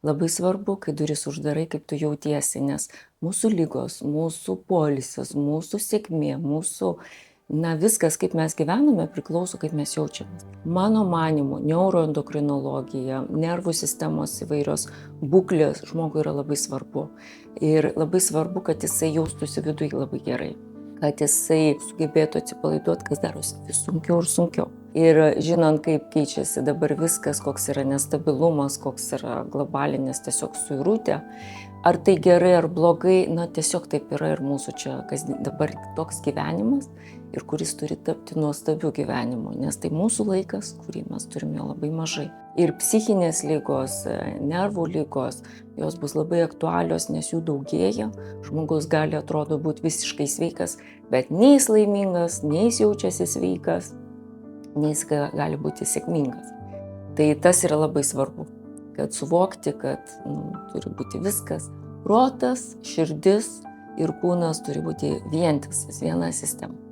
Labai svarbu, kai duris uždarai, kaip tu jautiesi, nes mūsų lygos, mūsų poilsis, mūsų sėkmė, viskas, kaip mes gyvename, priklauso, kaip mes jaučiamės. Mano manymu, neuroendokrinologija, nervų sistemos įvairios būklės žmogui yra labai svarbu. Ir labai svarbu, kad jisai jaustųsi viduje labai gerai, kad jisai sugebėtų atsipalaiduoti, kas darosi vis sunkiau ir sunkiau. Ir žinant, kaip keičiasi dabar viskas, koks yra nestabilumas, koks yra globalinis tiesiog suirutė, ar tai gerai ar blogai, tiesiog taip yra ir mūsų čia dabar toks gyvenimas ir kuris turi tapti nuostabiu gyvenimu, nes tai mūsų laikas, kurį mes turime labai mažai. Ir psichinės ligos, nervų ligos, jos bus labai aktualios, nes jų daugėja. Žmogus gali atrodo būti visiškai sveikas, bet nei jis laimingas, nei jis jaučiasi sveikas, nei jis gali būti sėkmingas. Tai tas yra labai svarbu, kad suvokti, kad turi būti viskas. Protas, širdis ir kūnas turi būti vientisas, viena sistema.